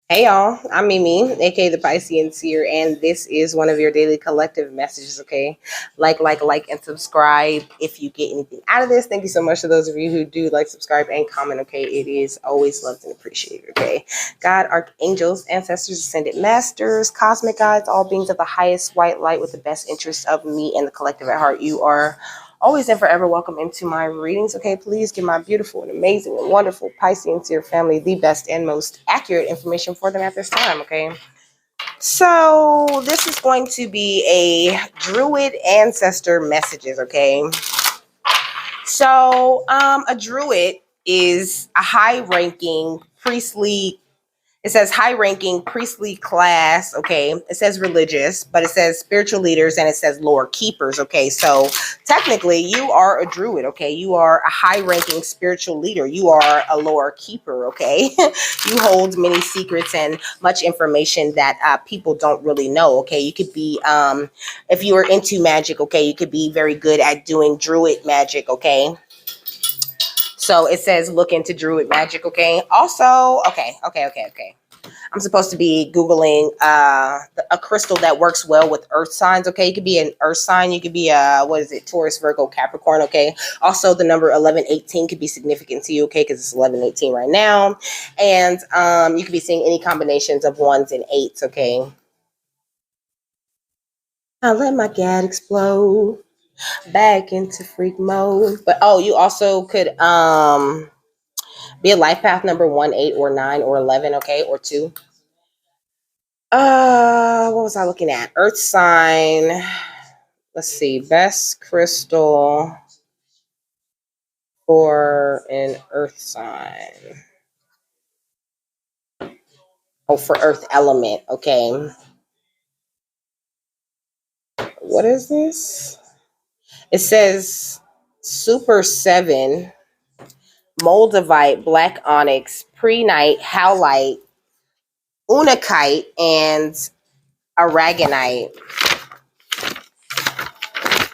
Hey y'all, I'm Mimi, aka the Piscean Seer, and this is one of your daily collective messages, okay? Like, and subscribe if you get anything out of this. Thank you so much to those of you who do like, subscribe, and comment, okay? It is always loved and appreciated, okay? God, archangels, ancestors, ascended masters, cosmic guides, all beings of the highest white light with the best interest of me and the collective at heart. You are always and forever welcome into my readings. Okay, please give my beautiful and amazing and wonderful Piscean Seer family the best and most accurate information for them at this time. Okay, so this is going to be a Druid Ancestor messages. Okay, so a Druid is a high-ranking priestly, it says high ranking priestly class, okay? It says religious, but it says spiritual leaders and it says lore keepers, okay? So technically, you are a druid, okay? You are a high ranking spiritual leader. You are a lore keeper, okay? You hold many secrets and much information that people don't really know, okay? You could be, if you are into magic, okay, you could be very good at doing druid magic, okay? So it says look into druid magic, okay? Also, okay. I'm supposed to be Googling a crystal that works well with earth signs, okay? You could be an earth sign. You could be what is it? Taurus, Virgo, Capricorn, okay? Also, the number 1118 could be significant to you, okay? Because it's 1118 right now. And you could be seeing any combinations of ones and eights, okay? I'll let my gat explode back into freak mode. But oh, you also could be a life path number 1, 8, or 9, or 11, okay? Or 2. What was I looking at? Earth sign. Let's see. Best crystal for an earth sign. Oh, for earth element. Okay. What is this? It says Super 7, Moldavite, Black Onyx, Pre-Night, Howlite, Unakite, and Aragonite.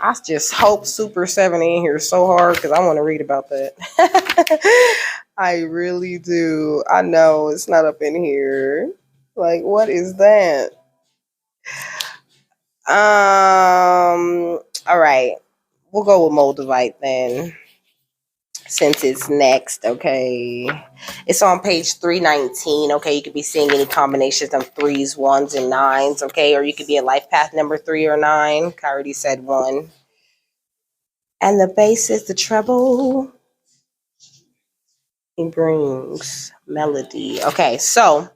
I just hope Super 7 in here so hard because I want to read about that. I really do. I know it's not up in here. Like, what is that? All right. We'll go with Moldavite then, since it's next, okay? It's on page 319, okay? You could be seeing any combinations of 3s, 1s, and 9s, okay? Or you could be a life path number 3 or 9. I already said 1. And the bass is the treble. It brings melody. Okay, so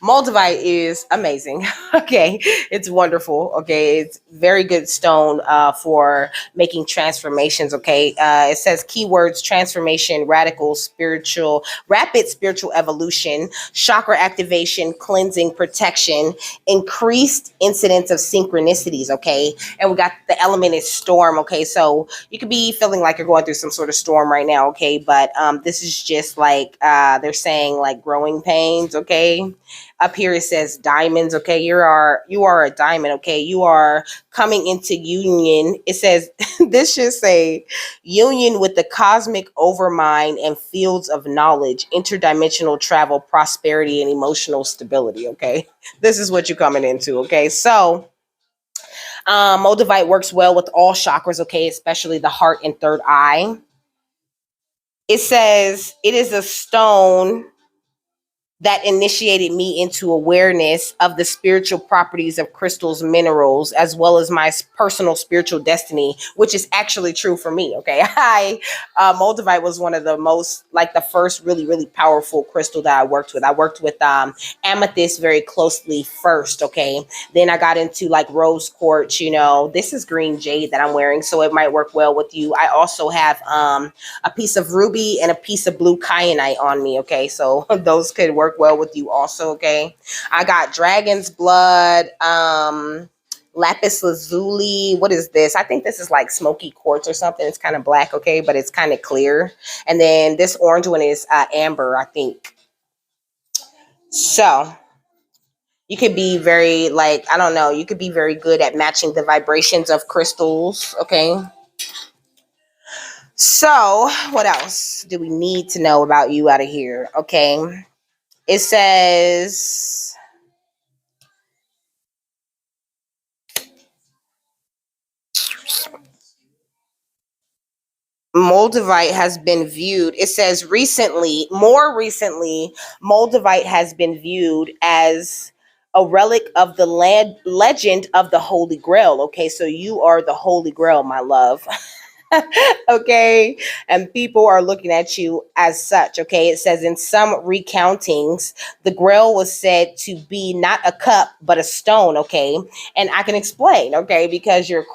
Moldavite is amazing. Okay, it's wonderful. Okay, it's very good stone for making transformations. Okay, it says keywords: transformation, radical, spiritual, rapid spiritual evolution, chakra activation, cleansing, protection, increased incidence of synchronicities. Okay, and we got the element is storm. Okay, so you could be feeling like you're going through some sort of storm right now. Okay, but this is just like they're saying like growing pains. Okay, up here it says diamonds. Okay, you are a diamond. Okay, you are coming into union. It says this should say union with the cosmic overmind and fields of knowledge, interdimensional travel, prosperity, and emotional stability. Okay, this is what you're coming into. Okay, so Moldavite works well with all chakras. Okay, especially the heart and third eye. It says it is a stone that initiated me into awareness of the spiritual properties of crystals, minerals, as well as my personal spiritual destiny, which is actually true for me. Okay, Moldavite was one of the most, like the first really powerful crystal that I worked with. I worked with amethyst very closely first. Okay, then I got into like rose quartz. You know, this is green jade that I'm wearing, so it might work well with you. I also have a piece of ruby and a piece of blue kyanite on me. Okay, so those could work well with you also. Okay, I got dragon's blood, lapis lazuli. What is this? I think this is like smoky quartz or something. It's kind of black, okay, but it's kind of clear. And then this orange one is amber, I think. So you could be very, like, I don't know, you could be very good at matching the vibrations of crystals. Okay, so what else do we need to know about you out of here? Okay, it says Moldavite has been viewed, it says more recently, Moldavite has been viewed as a relic of the legend of the Holy Grail. Okay, so you are the Holy Grail, my love. Okay, and people are looking at you as such. Okay, it says in some recountings the grail was said to be not a cup but a stone. Okay, and I can explain. Okay, because your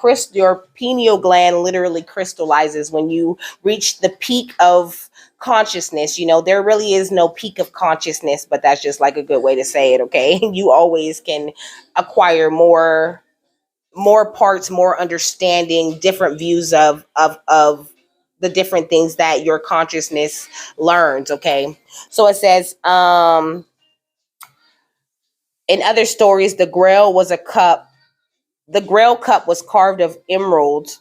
pineal gland literally crystallizes when you reach the peak of consciousness. There really is no peak of consciousness, but that's just like a good way to say it. Okay, you always can acquire more parts, more understanding, different views of the different things that your consciousness learns. Okay, so it says, in other stories, the Grail cup was carved of emeralds,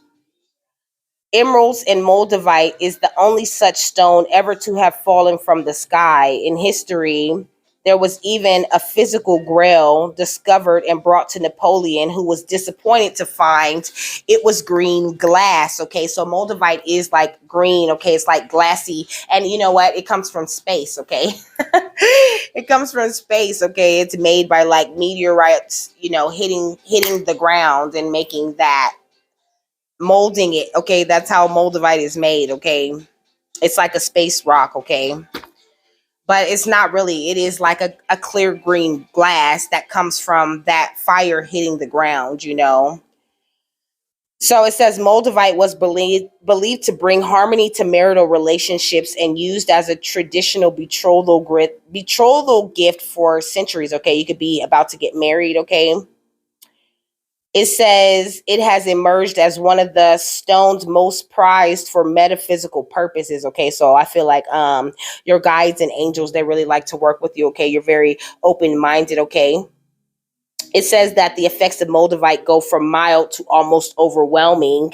and moldavite is the only such stone ever to have fallen from the sky. In history, there was even a physical grail discovered and brought to Napoleon, who was disappointed to find it was green glass. Okay, so moldavite is like green. Okay, it's like glassy, and you know what? It comes from space. Okay, it comes from space. Okay, it's made by like meteorites, hitting the ground and making that, molding it. Okay, that's how moldavite is made. Okay, it's like a space rock. Okay, but it's not really. It is like a clear green glass that comes from that fire hitting the ground. So it says moldavite was believed to bring harmony to marital relationships and used as a traditional betrothal gift for centuries. Okay, you could be about to get married. Okay, it says it has emerged as one of the stones most prized for metaphysical purposes. Okay, so I feel like your guides and angels, they really like to work with you. Okay, you're very open minded. Okay, it says that the effects of moldavite go from mild to almost overwhelming.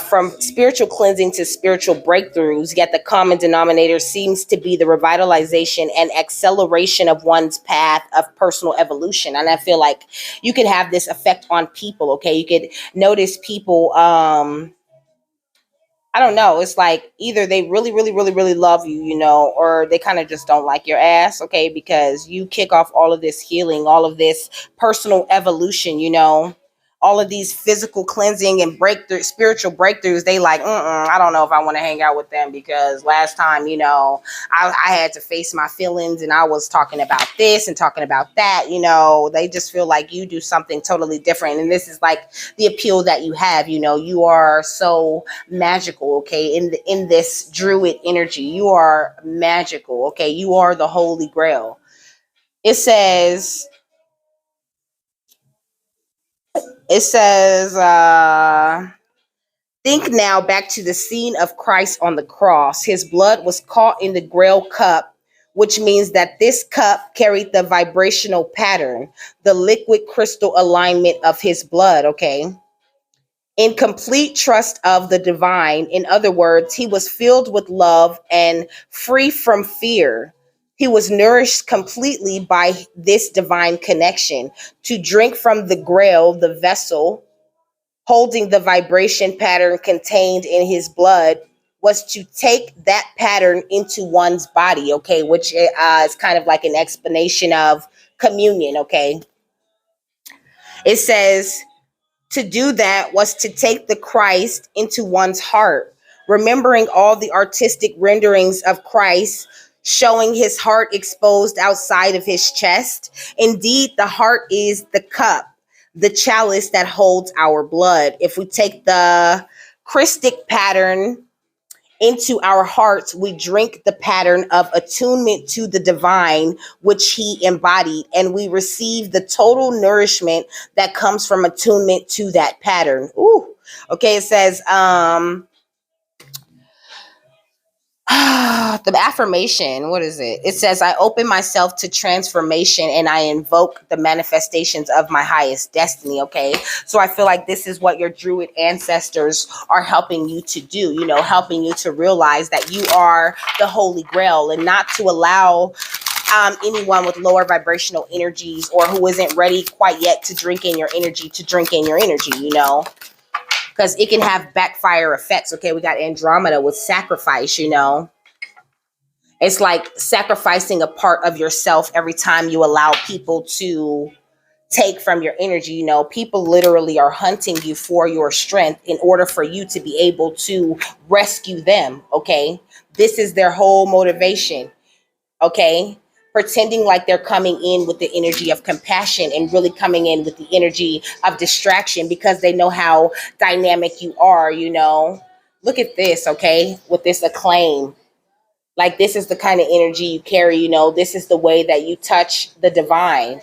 From spiritual cleansing to spiritual breakthroughs, yet the common denominator seems to be the revitalization and acceleration of one's path of personal evolution. And I feel like you could have this effect on people. Okay, you could notice people. I don't know. It's like either they really, really, really, really love you, or they kind of just don't like your ass. Okay, because you kick off all of this healing, all of this personal evolution. All of these physical cleansing and spiritual breakthroughs. They like, I don't know if I want to hang out with them, because last time, I had to face my feelings and I was talking about this and talking about that. They just feel like you do something totally different, and this is like the appeal that you have. You are so magical. Okay, in this druid energy, you are magical. Okay, you are the Holy Grail. It says. It says. Think now back to the scene of Christ on the cross. His blood was caught in the Grail cup, which means that this cup carried the vibrational pattern, the liquid crystal alignment of his blood. Okay, in complete trust of the divine. In other words, he was filled with love and free from fear. He was nourished completely by this divine connection. To drink from the grail, the vessel holding the vibration pattern contained in his blood, was to take that pattern into one's body. Okay, which is kind of like an explanation of communion. Okay, it says, to do that was to take the Christ into one's heart, remembering all the artistic renderings of Christ, showing his heart exposed outside of his chest. Indeed, the heart is the cup, the chalice that holds our blood. If we take the Christic pattern into our hearts, we drink the pattern of attunement to the divine, which he embodied, and we receive the total nourishment that comes from attunement to that pattern. Ooh. Okay, it says, the affirmation, what is it? It says, I open myself to transformation and I invoke the manifestations of my highest destiny. Okay, so I feel like this is what your druid ancestors are helping you to do, helping you to realize that you are the Holy Grail, and not to allow anyone with lower vibrational energies or who isn't ready quite yet to drink in your energy. because it can have backfire effects. Okay, we got Andromeda with sacrifice, you know. It's like sacrificing a part of yourself every time you allow people to take from your energy. You know, people literally are hunting you for your strength in order for you to be able to rescue them. Okay, this is their whole motivation. Okay, pretending like they're coming in with the energy of compassion and really coming in with the energy of distraction because they know how dynamic you are. You know, look at this. Okay, with this acclaim, like this is the kind of energy you carry. You know, this is the way that you touch the divine.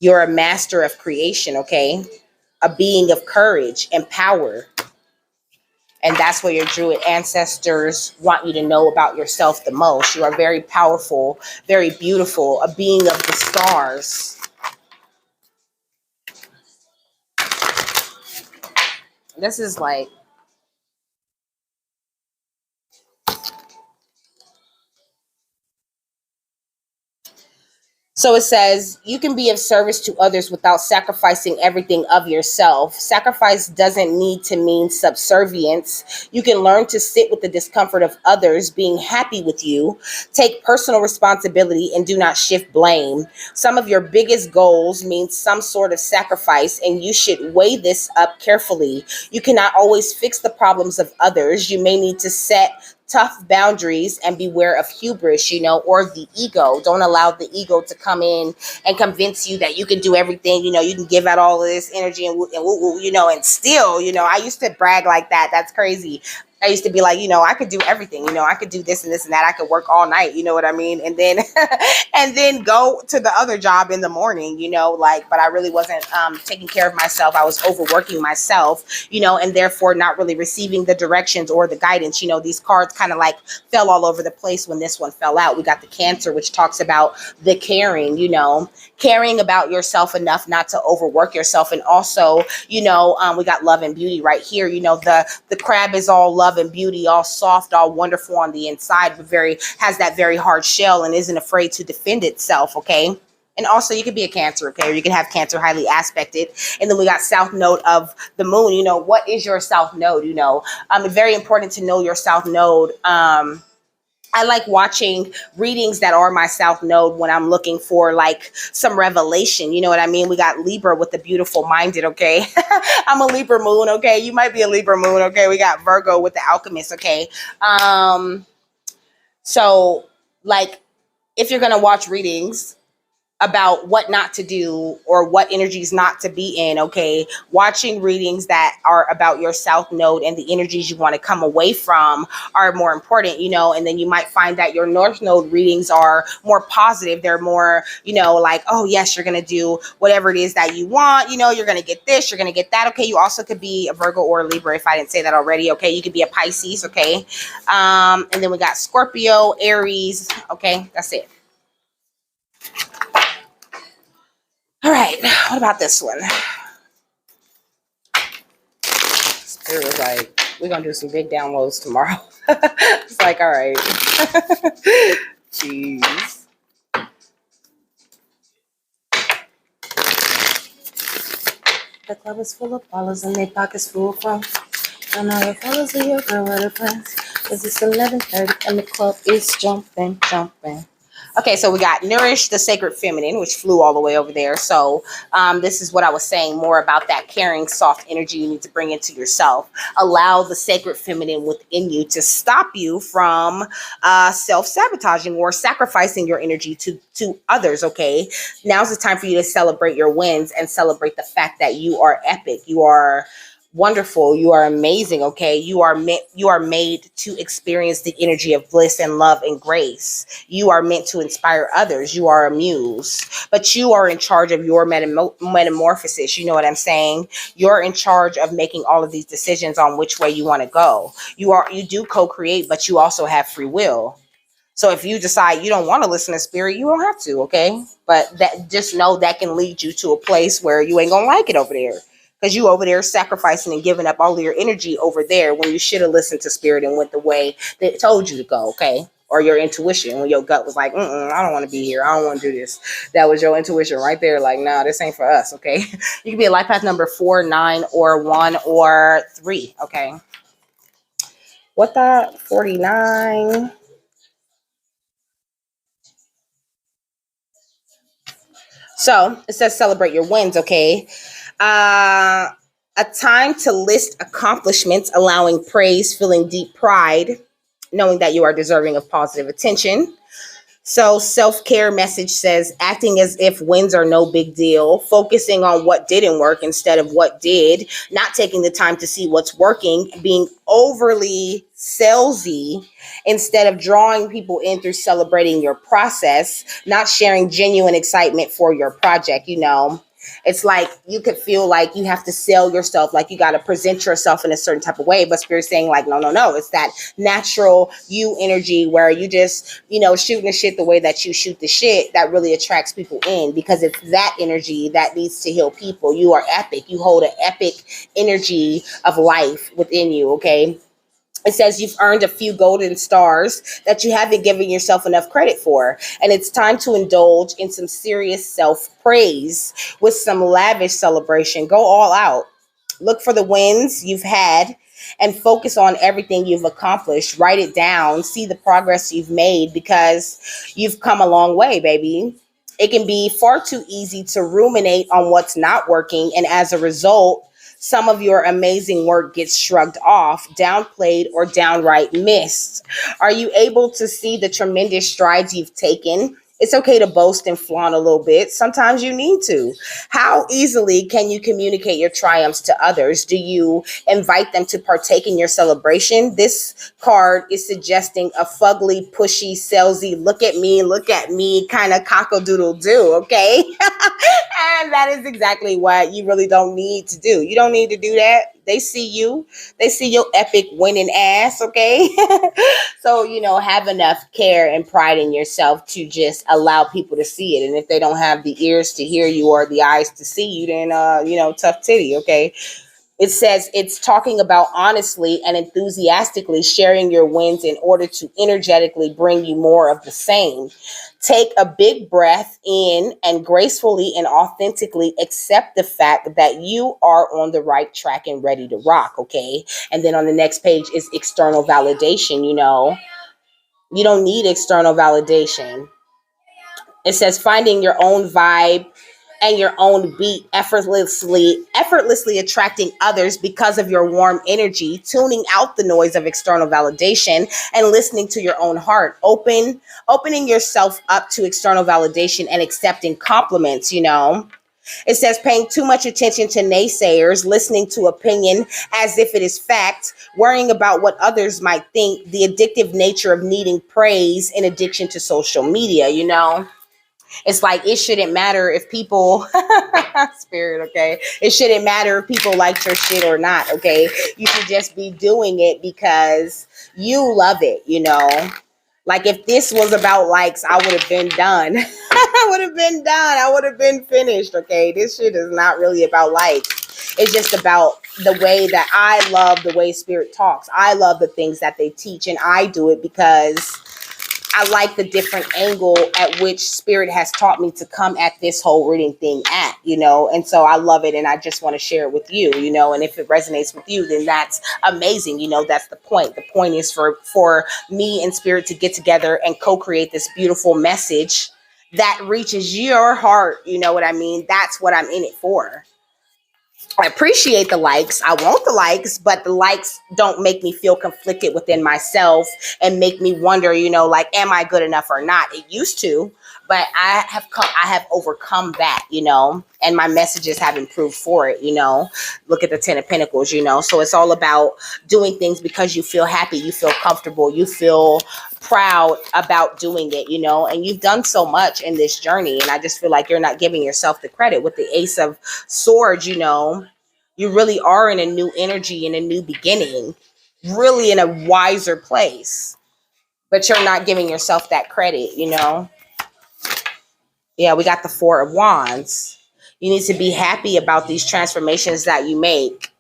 You're a master of creation, okay? A being of courage and power. And that's what your Druid ancestors want you to know about yourself the most. You are very powerful, very beautiful, a being of the stars. This is like, so it says, you can be of service to others without sacrificing everything of yourself. Sacrifice doesn't need to mean subservience. You can learn to sit with the discomfort of others being happy with you. Take personal responsibility and do not shift blame. Some of your biggest goals mean some sort of sacrifice, and you should weigh this up carefully. You cannot always fix the problems of others. You may need to set tough boundaries and beware of hubris, you know, or the ego. Don't allow the ego to come in and convince you that you can do everything. You know, you can give out all of this energy and woo, woo, you know, and still, you know, I used to brag like that. That's crazy. I used to be like, you know, I could do everything, you know, I could do this and this and that. I could work all night, you know what I mean? And then, and then go to the other job in the morning, you know, like, but I really wasn't taking care of myself. I was overworking myself, you know, and therefore not really receiving the directions or the guidance. You know, these cards kind of like fell all over the place when this one fell out. We got the Cancer, which talks about the caring, you know, caring about yourself enough not to overwork yourself. And also, you know, we got Love and Beauty right here. You know, the crab is all love and beauty, all soft, all wonderful on the inside, but has that very hard shell and isn't afraid to defend itself. Okay. And also you could be a Cancer, okay? Or you can have Cancer highly aspected. And then we got South Node of the moon. You know, what is your South Node? You know, it's very important to know your South Node. I like watching readings that are my South Node when I'm looking for like some revelation. You know what I mean? We got Libra with the beautiful minded, okay? I'm a Libra moon, okay? You might be a Libra moon, okay? We got Virgo with the alchemist, okay? So like if you're going to watch readings about what not to do or what energies not to be in, okay, watching readings that are about your South Node and the energies you want to come away from are more important, you know. And then you might find that your North Node readings are more positive. They're more, you know, like, oh yes, you're going to do whatever it is that you want, you know, you're going to get this, you're going to get that, okay. You also could be a Virgo or a Libra if I didn't say that already, okay. You could be a Pisces, okay. And then we got Scorpio, Aries, okay, that's it. All right, what about this one? Spirit was like, we're going to do some big downloads tomorrow. It's like, all right. Jeez. The club is full of ballers and their pockets full of crumbs. And all your fellas are your girl with her friends. Because it's 11:30 and the club is jumping, jumping. Okay, so we got Nourish the Sacred Feminine, which flew all the way over there. So this is what I was saying more about that caring, soft energy you need to bring into yourself. Allow the sacred feminine within you to stop you from self-sabotaging or sacrificing your energy to others, okay? Now's the time for you to celebrate your wins and celebrate the fact that you are epic. You are wonderful. You are amazing. Okay. You are made to experience the energy of bliss and love and grace. You are meant to inspire others. You are a muse, but you are in charge of your metamorphosis. You know what I'm saying? You're in charge of making all of these decisions on which way you want to go. You do co-create, but you also have free will. So if you decide you don't want to listen to spirit, you don't have to. Okay. But that, just know that can lead you to a place where you ain't going to like it over there. Because you over there sacrificing and giving up all of your energy over there when you should have listened to spirit and went the way that it told you to go, okay? or your intuition when your gut was like, I don't want to be here. I don't want to do this. That was your intuition right there. Like, nah, this ain't for us. Okay. You can be a life path number 4, 9, or 1, or 3. Okay. What the 49? So it says celebrate your wins. Okay. Uh, a time to list accomplishments, allowing praise, feeling deep pride, knowing that you are deserving of positive attention. So self-care message says acting as if wins are no big deal, focusing on what didn't work instead of what did, not taking the time to see what's working, being overly salesy instead of drawing people in through celebrating your process, not sharing genuine excitement for your project, It's like you could feel like you have to sell yourself, like you got to present yourself in a certain type of way, but Spirit's saying like, no, no, no. It's that natural you energy where you just, shooting the shit the way that you shoot the shit that really attracts people in, because it's that energy that needs to heal people. You are epic. You hold an epic energy of life within you, okay? It says you've earned a few golden stars that you haven't given yourself enough credit for. And it's time to indulge in some serious self-praise with some lavish celebration. Go all out. Look for the wins you've had and focus on everything you've accomplished. Write it down. See the progress you've made, because you've come a long way, baby. It can be far too easy to ruminate on what's not working. And as a result, some of your amazing work gets shrugged off, downplayed, or downright missed. Are you able to see the tremendous strides you've taken? It's okay to boast and flaunt a little bit. Sometimes you need to. How easily can you communicate your triumphs to others? Do you invite them to partake in your celebration? This card is suggesting a fugly, pushy, salesy, look at me kind of cock-a-doodle-doo, okay? And that is exactly what you really don't need to do. You don't need to do that. They see you. They see your epic winning ass, okay? So, have enough care and pride in yourself to just allow people to see it. And if they don't have the ears to hear you or the eyes to see you, then, tough titty, okay? It says it's talking about honestly and enthusiastically sharing your wins in order to energetically bring you more of the same. Take a big breath in and gracefully and authentically accept the fact that you are on the right track and ready to rock, okay? And then on the next page is external validation, You don't need external validation. It says finding your own vibe and your own beat, effortlessly attracting others because of your warm energy, tuning out the noise of external validation and listening to your own heart, opening yourself up to external validation and accepting compliments, It says paying too much attention to naysayers, listening to opinion as if it is fact, worrying about what others might think, the addictive nature of needing praise in addiction to social media, It's like it shouldn't matter if people spirit, okay? It shouldn't matter if people liked your shit or not, okay? You should just be doing it because you love it, Like if this was about likes, I would have been done. I would have been done. I would have been finished, okay? This shit is not really about likes. It's just about the way that I love the way Spirit talks. I love the things that they teach, and I do it because I like the different angle at which Spirit has taught me to come at this whole reading thing at, and so I love it, and I just want to share it with you, and if it resonates with you, then that's amazing. That's the point. The point is for me and Spirit to get together and co-create this beautiful message that reaches your heart. You know what I mean? That's what I'm in it for. I appreciate the likes. I want the likes, but the likes don't make me feel conflicted within myself and make me wonder, like, am I good enough or not? It used to, but I have overcome that, and my messages have improved for it, Look at the 10 of Pentacles, So it's all about doing things because you feel happy, you feel comfortable, you feel proud about doing it, and you've done so much in this journey, and I just feel like you're not giving yourself the credit. With the Ace of Swords, you really are in a new energy, in a new beginning, really in a wiser place, but you're not giving yourself that credit, Yeah, we got the Four of Wands. You need to be happy about these transformations that you make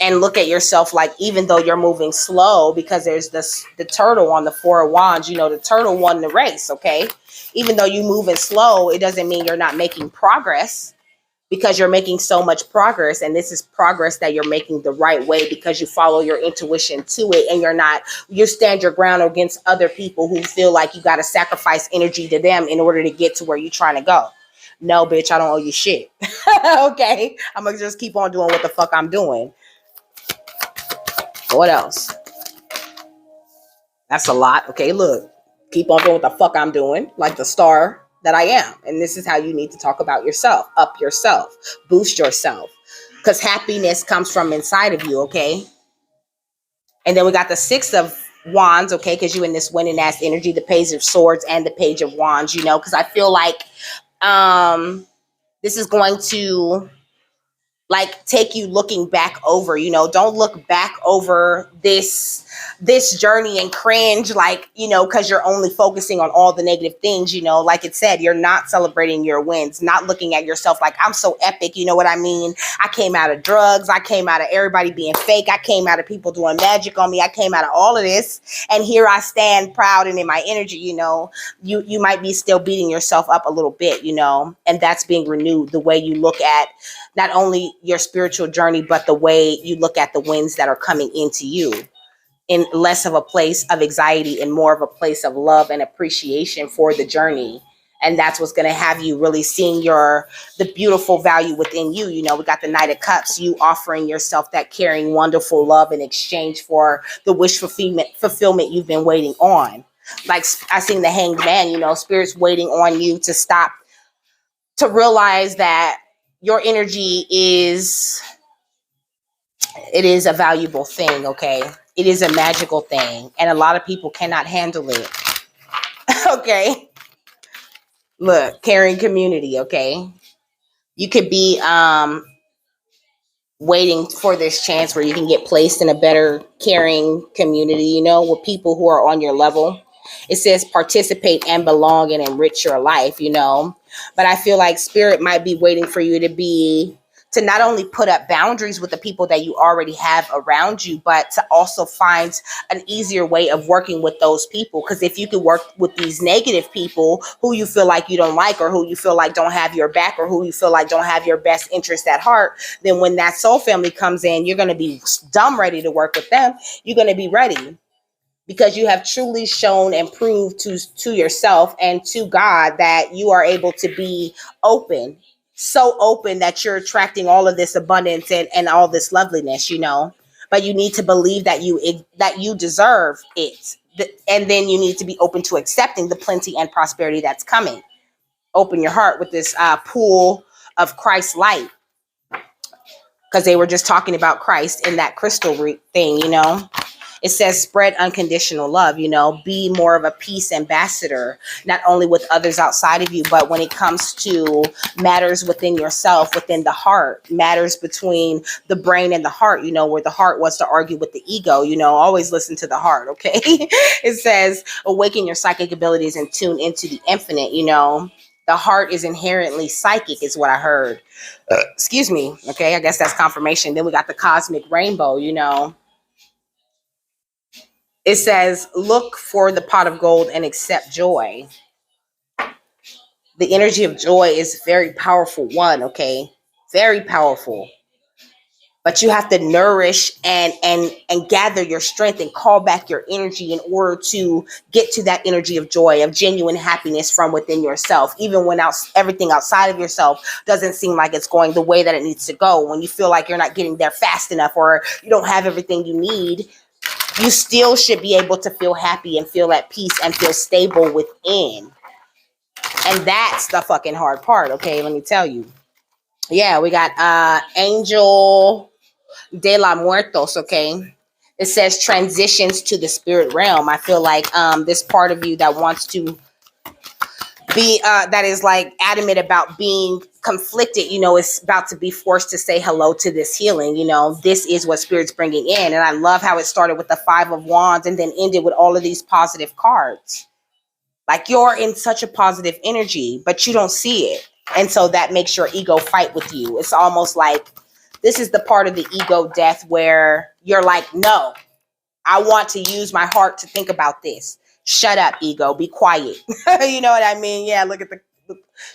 and look at yourself like, even though you're moving slow, because there's the turtle on the Four of Wands, you know, the turtle won the race, okay? Even though you moving slow, it doesn't mean you're not making progress, because you're making so much progress, and this is progress that you're making the right way because you follow your intuition to it, and you stand your ground against other people who feel like you got to sacrifice energy to them in order to get to where you're trying to go. No, bitch, I don't owe you shit. Okay, I'm gonna just keep on doing what the fuck I'm doing. What else? That's a lot. Okay, look, keep on doing what the fuck I'm doing, like the star that I am. And this is how you need to talk about yourself, up yourself, boost yourself, because happiness comes from inside of you, okay? And then we got the Six of Wands, okay, because you in this winning ass energy, the Page of Swords and the Page of Wands, you know, because I feel like this is going to like take you looking back over, you know, don't look back over this journey and cringe, like, you know, because you're only focusing on all the negative things, you know, like it said, you're not celebrating your wins, not looking at yourself like, I'm so epic, you know what I mean? I came out of drugs, I came out of everybody being fake, I came out of people doing magic on me, I came out of all of this, and here I stand proud and in my energy, you know. You might be still beating yourself up a little bit, you know, and that's being renewed, the way you look at not only your spiritual journey, but the way you look at the winds that are coming into you, in less of a place of anxiety and more of a place of love and appreciation for the journey. And that's what's going to have you really seeing the beautiful value within you. You know, we got the Knight of Cups, you offering yourself that caring, wonderful love in exchange for the wish fulfillment you've been waiting on. Like I seen the Hanged Man, you know, spirit's waiting on you to stop, to realize that your energy is a valuable thing, okay? It is a magical thing, and a lot of people cannot handle it. Okay? Look, caring community, okay? You could be waiting for this chance where you can get placed in a better caring community, you know, with people who are on your level. It says participate and belong and enrich your life, you know. But I feel like spirit might be waiting for you to not only put up boundaries with the people that you already have around you, but to also find an easier way of working with those people. Because if you could work with these negative people who you feel like you don't like, or who you feel like don't have your back, or who you feel like don't have your best interest at heart, then when that soul family comes in, you're going to be dumb ready to work with them. You're going to be ready, because you have truly shown and proved to yourself and to God that you are able to be open, so open that you're attracting all of this abundance and all this loveliness, you know. But you need to believe that you deserve it, and then you need to be open to accepting the plenty and prosperity that's coming. Open your heart with this pool of Christ light, because they were just talking about Christ in that crystal thing, you know. It says spread unconditional love, you know, be more of a peace ambassador, not only with others outside of you, but when it comes to matters within yourself, within the heart, matters between the brain and the heart, you know, where the heart wants to argue with the ego, you know, always listen to the heart, okay? It says awaken your psychic abilities and tune into the infinite, you know. The heart is inherently psychic, is what I heard. Excuse me. Okay, I guess that's confirmation. Then we got the cosmic rainbow, you know. It says, look for the pot of gold and accept joy. The energy of joy is very powerful one, okay? Very powerful. But you have to nourish and gather your strength and call back your energy in order to get to that energy of joy, of genuine happiness from within yourself. Even when everything outside of yourself doesn't seem like it's going the way that it needs to go. When you feel like you're not getting there fast enough, or you don't have everything you need, you still should be able to feel happy and feel at peace and feel stable within. And that's the fucking hard part, okay? Let me tell you. Yeah, we got Angel de la Muertos, okay? It says transitions to the spirit realm. I feel like this part of you that wants to be, that is like adamant about being conflicted, you know, is about to be forced to say hello to this healing, you know. This is what spirit's bringing in. And I love how it started with the Five of Wands and then ended with all of these positive cards. Like you're in such a positive energy, but you don't see it. And so that makes your ego fight with you. It's almost like This is the part of the ego death where you're like, no, I want to use my heart to think about this. Shut up, ego. Be quiet. You know what I mean? Yeah, look at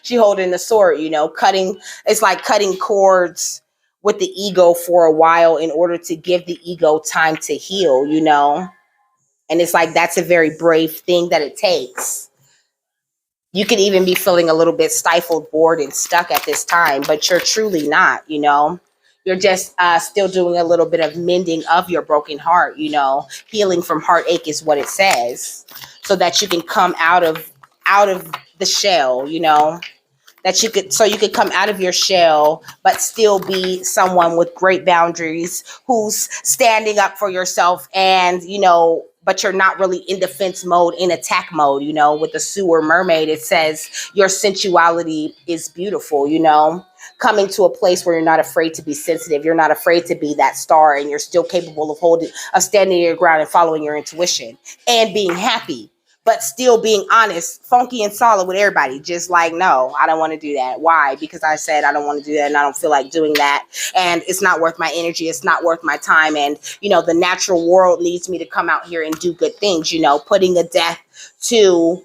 she holding the sword, you know, cutting. It's like cutting cords with the ego for a while in order to give the ego time to heal, you know? And it's like, that's a very brave thing that it takes. You could even be feeling a little bit stifled, bored, and stuck at this time, but you're truly not, you know? You're just still doing a little bit of mending of your broken heart, you know? Healing from heartache is what it says, so that you can come out of the shell, you know? That you could, so you could come out of your shell but still be someone with great boundaries, who's standing up for yourself, and you know, but you're not really in defense mode, in attack mode, you know. With the sewer mermaid, it says your sensuality is beautiful, you know, coming to a place where you're not afraid to be sensitive, you're not afraid to be that star, and you're still capable of standing your ground and following your intuition and being happy, but still being honest, funky and solid with everybody. Just like, no, I don't want to do that. Why? Because I said I don't want to do that, and I don't feel like doing that, and it's not worth my energy, it's not worth my time, and you know, the natural world needs me to come out here and do good things, you know, putting a death to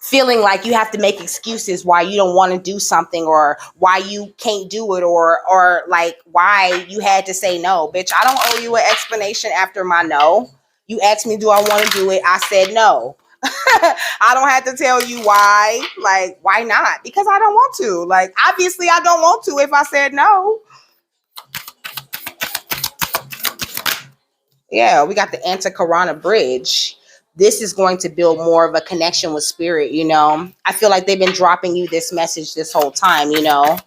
feeling like you have to make excuses why you don't want to do something, or why you can't do it, or like why you had to say no. Bitch, I don't owe you an explanation after my no. You asked me, do I want to do it? I said no. I don't have to tell you why. Like, why not? Because I don't want to. Like, obviously I don't want to if I said no. Yeah, we got the Antakarana Bridge. This is going to build more of a connection with spirit, you know. I feel like they've been dropping you this message this whole time, you know.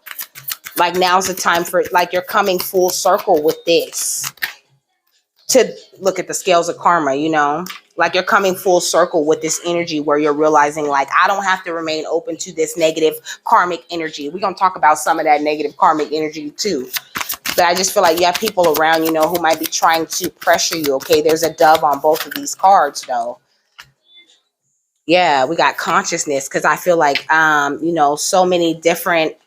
Like, now's the time for, like, you're coming full circle with this. To look at the scales of karma, you know. Like, you're coming full circle with this energy where you're realizing, like, I don't have to remain open to this negative karmic energy. We're going to talk about some of that negative karmic energy too. But I just feel like you have people around, you know, who might be trying to pressure you. Okay, there's a dove on both of these cards, though. Yeah, we got consciousness, because I feel like, you know, so many different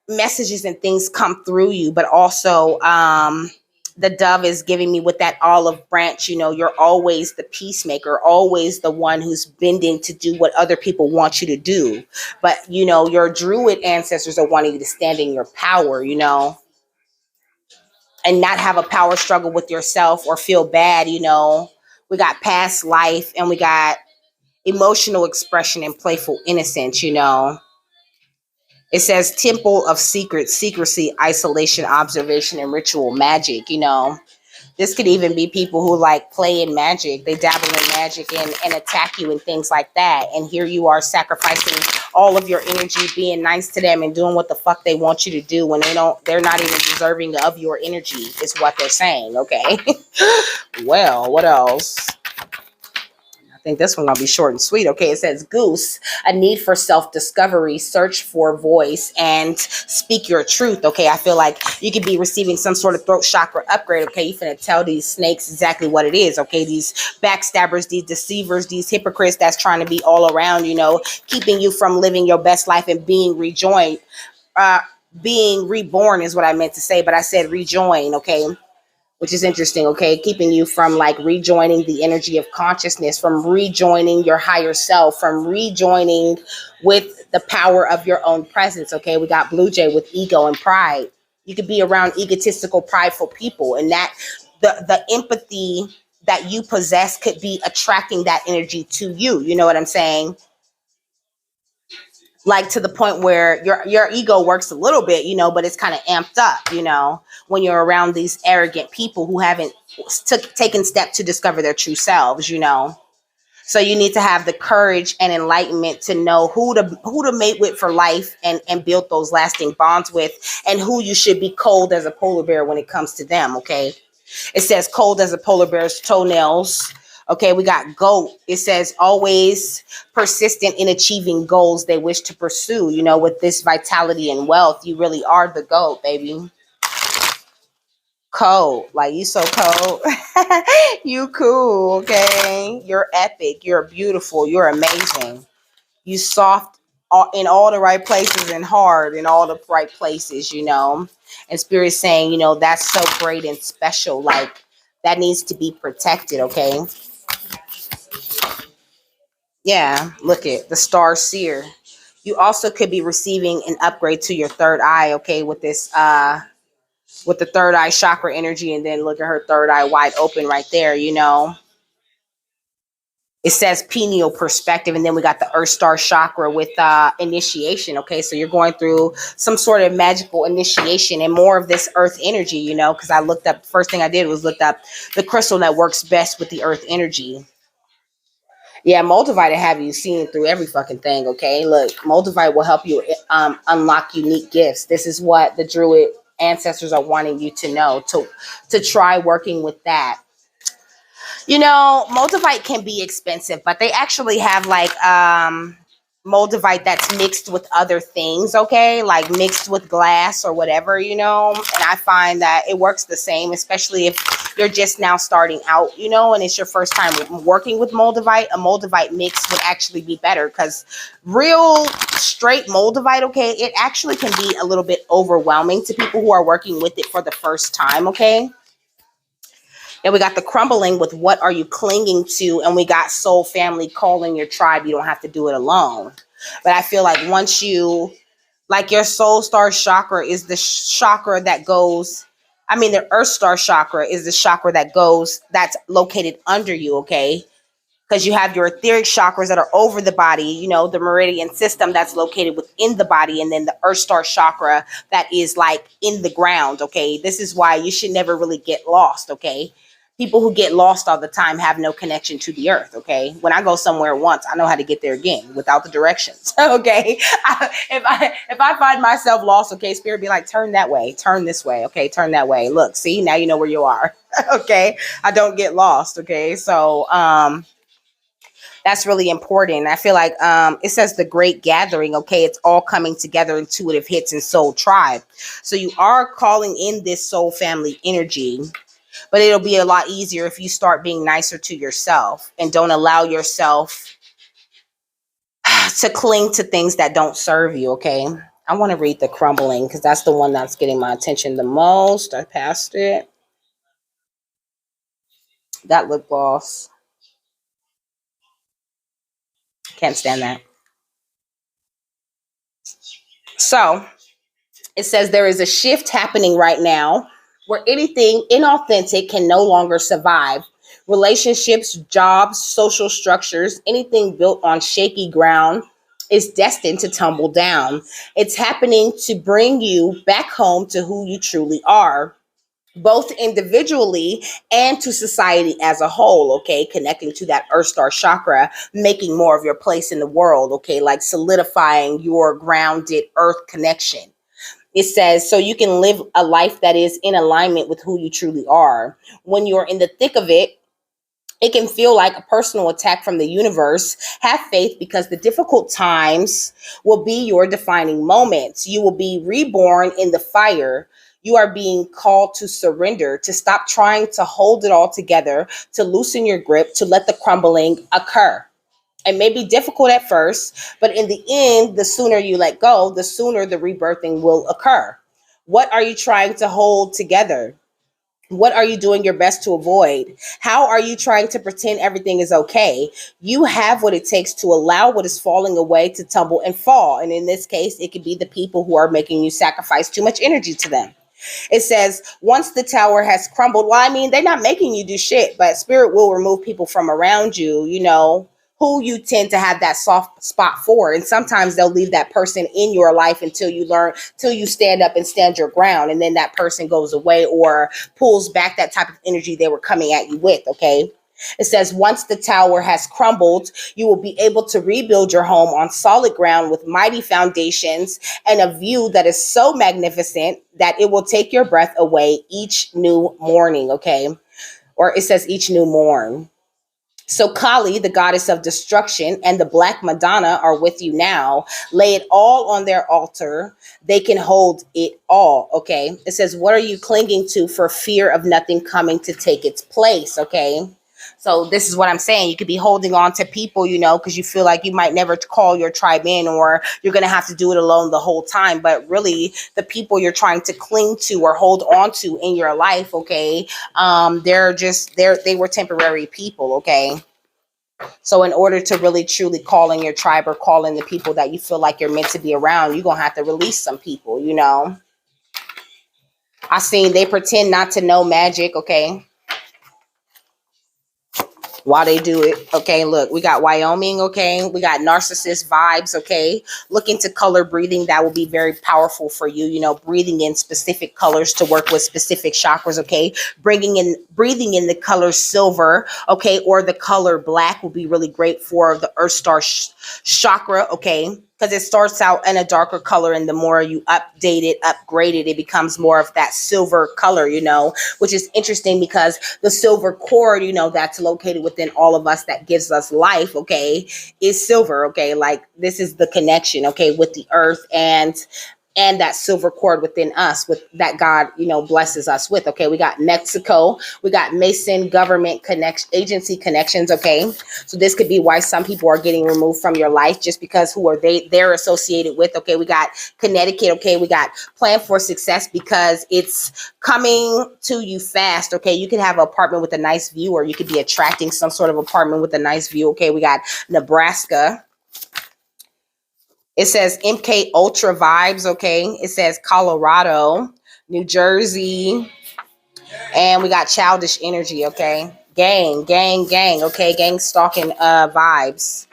messages and things come through you, but also the dove is giving me with that olive branch, you know, you're always the peacemaker, always the one who's bending to do what other people want you to do. But, you know, your druid ancestors are wanting you to stand in your power, you know, and not have a power struggle with yourself or feel bad, you know. We got past life, and we got emotional expression and playful innocence, you know. It says temple of secrets, secrecy, isolation, observation, and ritual magic, you know. This could even be people who like play in magic. They dabble in magic and attack you and things like that. And here you are sacrificing all of your energy, being nice to them and doing what the fuck they want you to do when they're not even deserving of your energy, is what they're saying. Okay. Well, what else? I think this one gonna be short and sweet. Okay, it says goose, a need for self-discovery, search for voice, and speak your truth. Okay, I feel like you could be receiving some sort of throat chakra upgrade. Okay, you finna tell these snakes exactly what it is. Okay, these backstabbers, these deceivers, these hypocrites that's trying to be all around, you know, keeping you from living your best life and being rejoined. Being reborn is what I meant to say, but I said rejoin. Okay, which is interesting, okay? Keeping you from like rejoining the energy of consciousness, from rejoining your higher self, from rejoining with the power of your own presence, okay? We got Blue Jay with ego and pride. You could be around egotistical, prideful people, and that the empathy that you possess could be attracting that energy to you. You know what I'm saying? Like, to the point where your ego works a little bit, you know, but it's kind of amped up, you know, when you're around these arrogant people who haven't taken steps to discover their true selves, you know. So you need to have the courage and enlightenment to know who to mate with for life, and build those lasting bonds with, and who you should be cold as a polar bear when it comes to them. Okay. It says cold as a polar bear's toenails. Okay, we got goat. It says always persistent in achieving goals they wish to pursue. You know, with this vitality and wealth, you really are the goat, baby. Cold. Like, you so cold. You cool, okay? You're epic. You're beautiful. You're amazing. You soft in all the right places and hard in all the right places, And Spirit's saying, that's so great and special. Like, that needs to be protected, okay? Yeah, look at the star seer. You also could be receiving an upgrade to your third eye, okay, with this with the third eye chakra energy, and then look at her third eye wide open right there. It says pineal perspective, and then we got the earth star chakra with initiation, okay? So you're going through some sort of magical initiation and more of this earth energy, because I looked up, first thing I did was looked up the crystal that works best with the earth energy. Yeah, Moldavite will have you seeing through every fucking thing, okay? Look, Moldavite will help you unlock unique gifts. This is what the Druid ancestors are wanting you to know, to try working with that. Moldavite can be expensive, but they actually have like Moldavite that's mixed with other things, okay? Like mixed with glass or whatever. And I find that it works the same, especially if you're just now starting out, and it's your first time working with Moldavite. A Moldavite mix would actually be better because real straight Moldavite, okay, it actually can be a little bit overwhelming to people who are working with it for the first time, okay? And we got the crumbling with what are you clinging to, and we got soul family calling your tribe. You don't have to do it alone. But I feel like once you, like your soul star chakra is the chakra that goes, the earth star chakra is the chakra that's located under you, okay? Because you have your etheric chakras that are over the body, the meridian system that's located within the body, and then the earth star chakra that is like in the ground, okay? This is why you should never really get lost, okay? People who get lost all the time have no connection to the earth, okay? When I go somewhere once, I know how to get there again without the directions, okay? If I find myself lost, okay, Spirit be like, turn that way, turn this way, okay, turn that way. Look, see, now you know where you are, okay? I don't get lost, okay? So, that's really important. I feel like it says the great gathering, okay? It's all coming together, intuitive hits and soul tribe. So you are calling in this soul family energy, but it'll be a lot easier if you start being nicer to yourself and don't allow yourself to cling to things that don't serve you, okay? I want to read the crumbling because that's the one that's getting my attention the most. I passed it. That lip gloss. Can't stand that. So it says there is a shift happening right now where anything inauthentic can no longer survive. Relationships, jobs, social structures, anything built on shaky ground is destined to tumble down. It's happening to bring you back home to who you truly are, both individually and to society as a whole, okay? Connecting to that earth star chakra, making more of your place in the world, okay? Like solidifying your grounded earth connection. It says, so you can live a life that is in alignment with who you truly are. When you're in the thick of it, it can feel like a personal attack from the universe. Have faith because the difficult times will be your defining moments. You will be reborn in the fire. You are being called to surrender, to stop trying to hold it all together, to loosen your grip, to let the crumbling occur. It may be difficult at first, but in the end, the sooner you let go, the sooner the rebirthing will occur. What are you trying to hold together? What are you doing your best to avoid? How are you trying to pretend everything is okay? You have what it takes to allow what is falling away to tumble and fall. And in this case, it could be the people who are making you sacrifice too much energy to them. It says, once the tower has crumbled, well, they're not making you do shit, but spirit will remove people from around you, who you tend to have that soft spot for. And sometimes they'll leave that person in your life until you stand up and stand your ground. And then that person goes away or pulls back that type of energy they were coming at you with, okay? It says, once the tower has crumbled, you will be able to rebuild your home on solid ground with mighty foundations and a view that is so magnificent that it will take your breath away each new morning, okay? Or it says each new morn. So Kali, the goddess of destruction, and the Black Madonna are with you now. Lay it all on their altar. They can hold it all, okay? It says, what are you clinging to for fear of nothing coming to take its place, okay? So this is what I'm saying. You could be holding on to people, you know, because you feel like you might never call your tribe in, or you're going to have to do it alone the whole time. But really, the people you're trying to cling to or hold on to in your life, okay, they were temporary people, okay. So in order to really truly call in your tribe or call in the people that you feel like you're meant to be around, you're going to have to release some people, you know. I seen they pretend not to know magic, okay, while they do it. Okay, look, we got Wyoming, okay, we got narcissist vibes, okay, look into color breathing. That will be very powerful for you, you know, breathing in specific colors to work with specific chakras, okay, breathing in the color silver, okay, or the color black will be really great for the earth star chakra, okay, because it starts out in a darker color, and the more you update it, upgrade it, it becomes more of that silver color, you know, which is interesting because the silver cord, you know, that's located within all of us that gives us life, okay, is silver, okay, like this is the connection, okay, with the earth and that silver cord within us with that God, you know, blesses us with. Okay, we got Mexico, we got Mason government agency connections. Okay, so this could be why some people are getting removed from your life just because who are they're associated with. Okay, we got Connecticut. Okay, we got plan for success because it's coming to you fast. Okay, you could have an apartment with a nice view, or you could be attracting some sort of apartment with a nice view. Okay, we got Nebraska. It says MK Ultra vibes, okay? It says Colorado, New Jersey, and we got childish energy, okay? Gang, okay? Gang stalking vibes.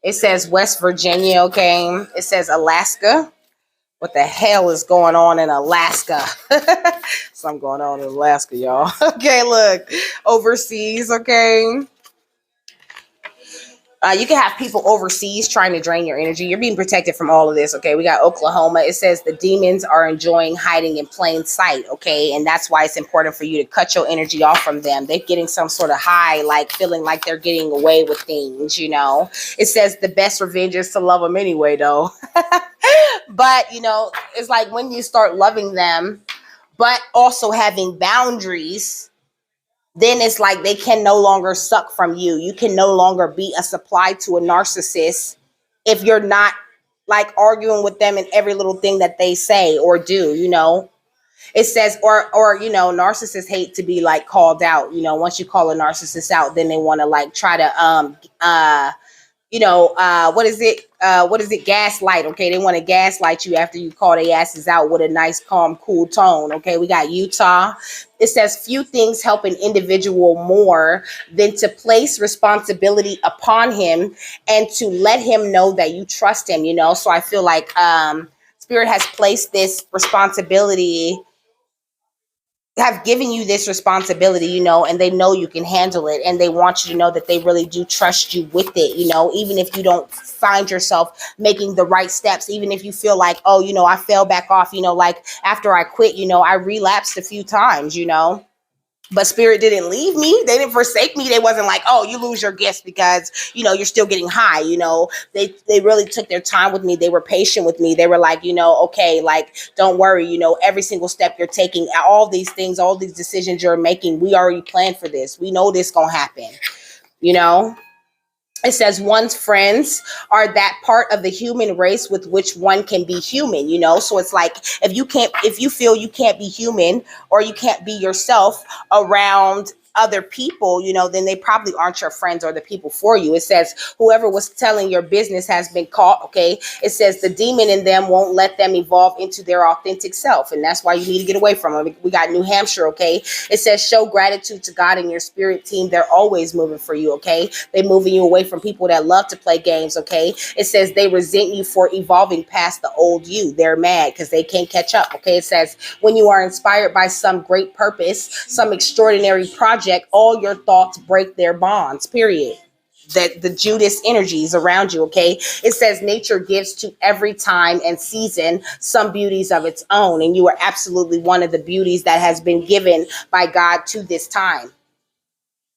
It says West Virginia, okay? It says Alaska. What the hell is going on in Alaska? Something going on in Alaska, y'all. Okay, look. Overseas, okay? You can have people overseas trying to drain your energy. You're being protected from all of this, okay? We got Oklahoma. It says the demons are enjoying hiding in plain sight, okay? And that's why it's important for you to cut your energy off from them. They're getting some sort of high, like feeling like they're getting away with things, you know? It says the best revenge is to love them anyway, though. But, you know, it's like when you start loving them, but also having boundaries, then it's like they can no longer suck from you. You can no longer be a supply to a narcissist if you're not like arguing with them in every little thing that they say or do, you know. It says or you know, narcissists hate to be like called out. You know, once you call a narcissist out, then they want to like try to you know, what is it? Gaslight. Okay. They want to gaslight you after you call their asses out with a nice, calm, cool tone. Okay. We got Utah. It says few things help an individual more than to place responsibility upon him and to let him know that you trust him, you know? So I feel like, Spirit has placed this responsibility, have given you this responsibility, you know, and they know you can handle it, and they want you to know that they really do trust you with it, you know, even if you don't find yourself making the right steps, even if you feel like, oh, you know, I fell back off, you know, like after I quit, you know, I relapsed a few times, you know. But Spirit didn't leave me. They didn't forsake me. They wasn't like, oh, you lose your gifts because, you know, you're still getting high. You know, they really took their time with me. They were patient with me. They were like, you know, okay, like, don't worry. You know, every single step you're taking, all these things, all these decisions you're making, we already planned for this. We know this gonna happen, you know. It says one's friends are that part of the human race with which one can be human, you know? So it's like, if you feel you can't be human or you can't be yourself around other people, you know, then they probably aren't your friends or the people for you. It says whoever was telling your business has been caught, okay? It says the demon in them won't let them evolve into their authentic self, and that's why you need to get away from them. We got New Hampshire, okay? It says show gratitude to God and your spirit team. They're always moving for you, okay? They're moving you away from people that love to play games, okay? It says they resent you for evolving past the old you. They're mad because they can't catch up, okay? It says when you are inspired by some great purpose, some extraordinary project, all your thoughts break their bonds, period. That the Judas energies around you, okay? It says nature gives to every time and season some beauties of its own, and you are absolutely one of the beauties that has been given by God to this time.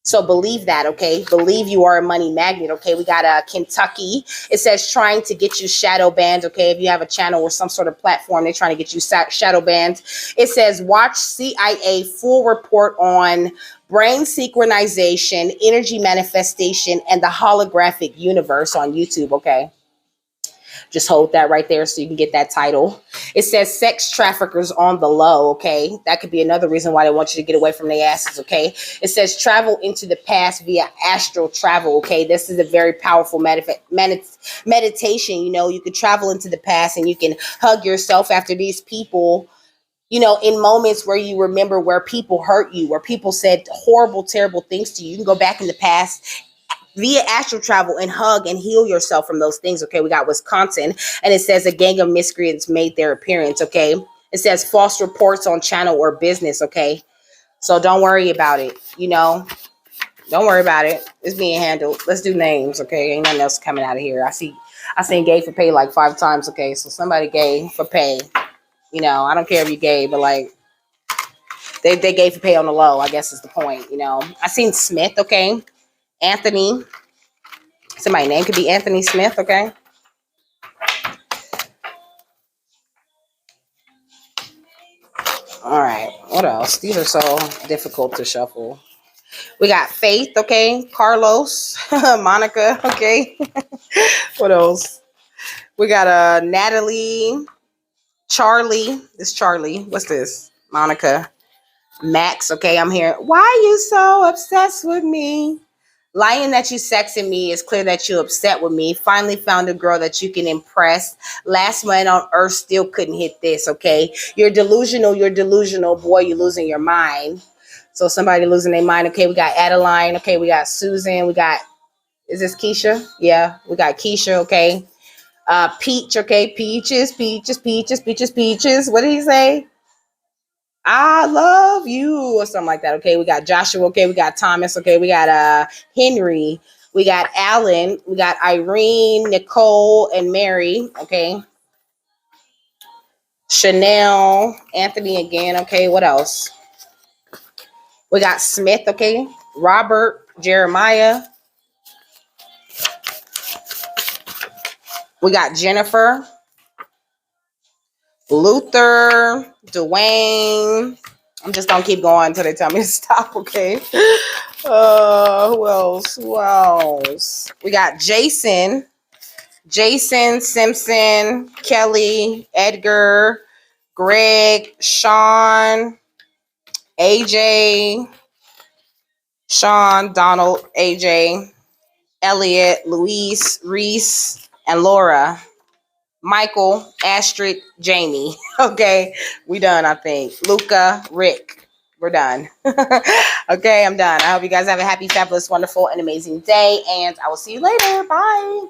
So believe that, okay? Believe you are a money magnet, okay? We got Kentucky. It says trying to get you shadow banned, okay? If you have a channel or some sort of platform, they're trying to get you shadow banned. It says watch CIA full report on brain synchronization, energy manifestation, and the holographic universe on YouTube. Okay. Just hold that right there so you can get that title. It says sex traffickers on the low. Okay. That could be another reason why they want you to get away from their asses. Okay. It says travel into the past via astral travel. Okay. This is a very powerful meditation. You know, you could travel into the past and you can hug yourself after these people, you know, in moments where you remember where people hurt you, where people said horrible, terrible things to you. You can go back in the past via astral travel and hug and heal yourself from those things. Okay, we got Wisconsin, and it says a gang of miscreants made their appearance. Okay, it says false reports on channel or business. Okay, so don't worry about it. You know, don't worry about it. It's being handled. Let's do names. Okay, ain't nothing else coming out of here. I seen gay for pay like 5 times. Okay, so somebody gay for pay. You know, I don't care if you gay, but like they gay for pay on the low. I guess is the point. You know, I seen Smith. Okay, Anthony. Somebody's name could be Anthony Smith, okay? All right. What else? These are so difficult to shuffle. We got Faith, okay? Carlos, Monica, okay? What else? We got Natalie, Charlie. This Charlie. What's this? Monica. Max, okay? I'm here. Why are you so obsessed with me? Lying that you sexing me is clear that you're upset with me. Finally found a girl that you can impress. Last man on earth still couldn't hit this, okay? You're delusional, boy, you're losing your mind. So somebody losing their mind. Okay, we got Adeline, okay, we got Susan, we got, is this Keisha? Yeah, we got Keisha, okay. Peach, okay, peaches. What did he say? I love you or something like that. Okay, we got Joshua. Okay, we got Thomas. Okay, we got Henry. We got Alan. We got Irene, Nicole, and Mary. Okay, Chanel, Anthony again. Okay, what else? We got Smith. Okay, Robert, Jeremiah. We got Jennifer, Luther, Dwayne. I'm just gonna keep going until they tell me to stop, okay? Who else? Who else? We got Jason, Simpson, Kelly, Edgar, Greg, Sean, AJ, Sean, Donald, AJ, Elliot, Luis, Reese, and Laura. Michael, Astrid, Jamie. Okay, we done, I think. Luca, Rick. We're done. Okay, I'm done. I hope you guys have a happy, fabulous, wonderful, and amazing day, and I will see you later. Bye.